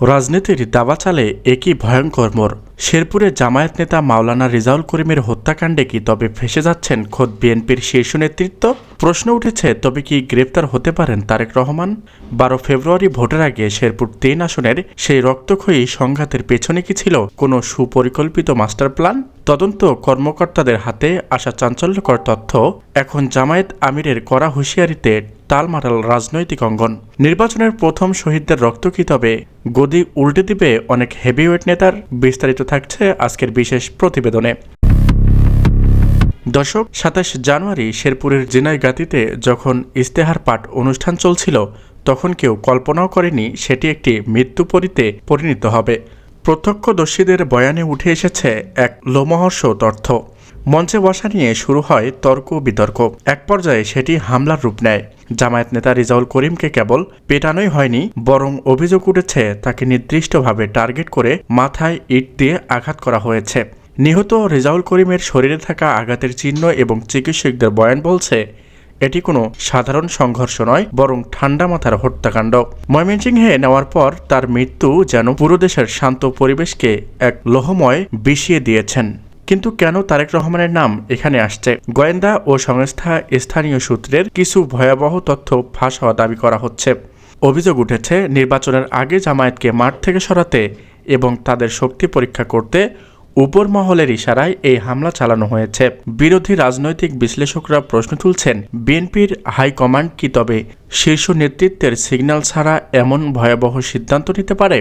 রাজনীতির দাবা চালে একই ভয়ঙ্কর মোড়। শেরপুরে জামায়াত নেতা মাওলানা রেজাউল করিমের হত্যাকাণ্ডে কি তবে ফেঁসে যাচ্ছেন খোদ বিএনপির শীর্ষ নেতৃত্ব? প্রশ্ন উঠেছে, তবে কি গ্রেপ্তার হতে পারেন তারেক রহমান? 12 ফেব্রুয়ারি ভোটের আগে শেরপুর 3 আসনের সেই রক্তক্ষয়ী সংঘাতের পেছনে কি ছিল কোনো সুপরিকল্পিত মাস্টার প্ল্যান? তদন্ত কর্মকর্তাদের হাতে আসা চাঞ্চল্যকর তথ্য এখন জামায়াত আমিরের কড়া হুঁশিয়ারিতে টালমাটাল রাজনৈতিক অঙ্গন। নির্বাচনের প্রথম শহীদদের রক্ত কি তবে গদি উল্টে দিবে অনেক হেভিওয়েট নেতার? বিস্তারিত থাকছে আজকের বিশেষ প্রতিবেদনে। দর্শক, 27 জানুয়ারি শেরপুরের জিনাইগাতিতে যখন ইস্তেহার পাঠ অনুষ্ঠান চলছিল, তখন কেউ কল্পনাও করেনি সেটি একটি মৃত্যুপরীতে পরিণত হবে। প্রত্যক্ষদর্শীদের বয়ানে উঠে এসেছে এক লোমহর্ষক তথ্য। মঞ্চে বসা নিয়ে শুরু হয় তর্ক বিতর্ক। এক পর্যায়ে সেটি হামলার রূপ নেয়। জামায়াত নেতা রেজাউল করিমকে কেবল পেটানোই হয়নি, বরং অভিযোগ উঠেছে তাকে নির্দিষ্টভাবে টার্গেট করে মাথায় ইট দিয়ে আঘাত করা হয়েছে। নিহত রেজাউল করিমের শরীরে থাকা আঘাতের চিহ্ন এবং চিকিৎসকদের বয়ান বলছে এটি কোনো সাধারণ সংঘর্ষ নয়, বরং ঠান্ডা মাথার হত্যাকাণ্ড। ময়মনসিংহে নেওয়ার পর তার মৃত্যু যেন পুরো দেশের শান্ত পরিবেশকে এক লোহময় বিষিয়ে দিয়েছেন। কিন্তু কেন তারেক রহমানের নাম এখানে আসছে? গোয়েন্দা ও সংস্থা স্থানীয় সূত্রের কিছু ভয়াবহ তথ্য ফাঁস হওয়া দাবি করা হচ্ছে। অভিযোগ উঠেছে নির্বাচনের আগে জামায়াতকে মাঠ থেকে সরাতে এবং তাদের শক্তি পরীক্ষা করতে উপর মহলের ইশারায় এই হামলা চালানো হয়েছে। বিরোধী রাজনৈতিক বিশ্লেষকরা প্রশ্ন তুলছেন, বিএনপির হাইকমান্ড কি তবে শীর্ষ নেতৃত্বের সিগন্যাল ছাড়া এমন ভয়াবহ সিদ্ধান্ত নিতে পারে?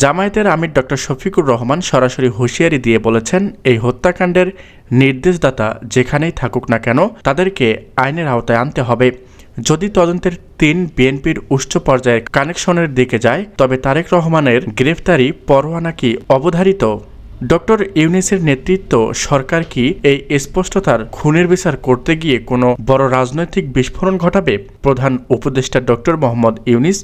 জামায়াতের আমির ডক্টর শফিকুর রহমান সরাসরি হুঁশিয়ারি দিয়ে বলেছেন, এই হত্যাকাণ্ডের নির্দেশদাতা যেখানেই থাকুক না কেন তাদেরকে আইনের আওতায় আনতে হবে। যদি তদন্তের 3 বিএনপির উচ্চ পর্যায়ের কানেকশনের দিকে যায়, তবে তারেক রহমানের গ্রেফতারি পরোয়ানা কি অবধারিত? ডক্টর ইউনূসের নেতৃত্ব সরকার কি এই স্পষ্টতার খুনের বিচার করতে গিয়ে কোনো বড় রাজনৈতিক বিস্ফোরণ ঘটাবে? প্রধান উপদেষ্টা ডক্টর মোহাম্মদ ইউনূস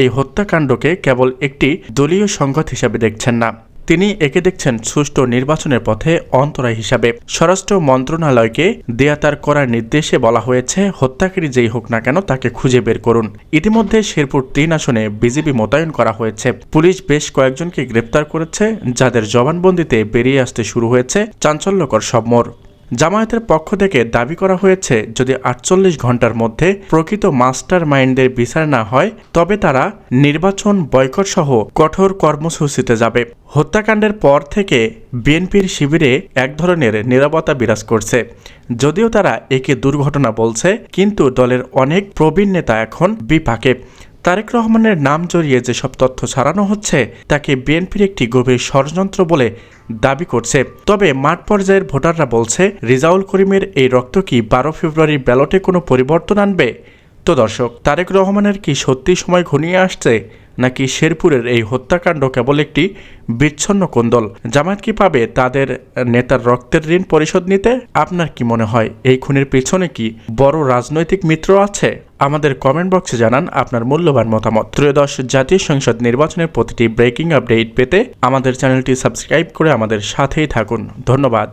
এই হত্যাকাণ্ডকে কেবল একটি দলীয় সংঘাত হিসাবে দেখছেন না, তিনি একে দেখছেন সুষ্ঠু নির্বাচনের পথে অন্তরায় হিসাবে। স্বরাষ্ট্র মন্ত্রণালয়কে দেয়া তার করার নির্দেশে বলা হয়েছে, হত্যাকারী যেই হোক না কেন তাকে খুঁজে বের করুন। ইতিমধ্যে শেরপুর 3 আসনে বিজিবি মোতায়েন করা হয়েছে। পুলিশ বেশ কয়েকজনকে গ্রেপ্তার করেছে, যাদের জবানবন্দিতে বেরিয়ে আসতে শুরু হয়েছে চাঞ্চল্যকর সব মোড়। জামায়াতের পক্ষ থেকে দাবি করা হয়েছে, যদি 48 ঘন্টার মধ্যে প্রকৃত মাস্টার মাইন্ডের বিচার না হয়, তবে তারা নির্বাচন বয়কট সহ কঠোর কর্মসূচিতে যাবে। হত্যাকাণ্ডের পর থেকে বিএনপির শিবিরে এক ধরনের নীরবতা বিরাজ করছে। যদিও তারা একে দুর্ঘটনা বলছে, কিন্তু দলের অনেক প্রবীণ নেতা এখন বিপাকে। তারেক রহমানের নাম জড়িয়ে যেসব তথ্য ছড়ানো হচ্ছে তাকে বিএনপির একটি গভীর ষড়যন্ত্র বলে দাবি করছে। তবে মাঠ পর্যায়ের ভোটাররা বলছে, রেজাউল করিমের এই রক্ত কি 12 ফেব্রুয়ারির ব্যালটে কোনো পরিবর্তন আনবে? তো দর্শক, তারেক রহমানের কি সত্যি সময় ঘনিয়ে আসছে, নাকি শেরপুরের এই হত্যাকাণ্ড কেবল একটি বিচ্ছন্ন কোন্দল? জামায়াত কি পাবে তাদের নেতার রক্তের ঋণ পরিশোধ নিতে? আপনার কি মনে হয় এই খুনের পেছনে কি বড় রাজনৈতিক মিত্র আছে? আমাদের কমেন্ট বক্সে জানান আপনার মূল্যবান মতামত। ত্রয়োদশ জাতীয় সংসদ নির্বাচনের প্রতিটি ব্রেকিং আপডেট পেতে আমাদের চ্যানেলটি সাবস্ক্রাইব করে আমাদের সাথেই থাকুন। ধন্যবাদ।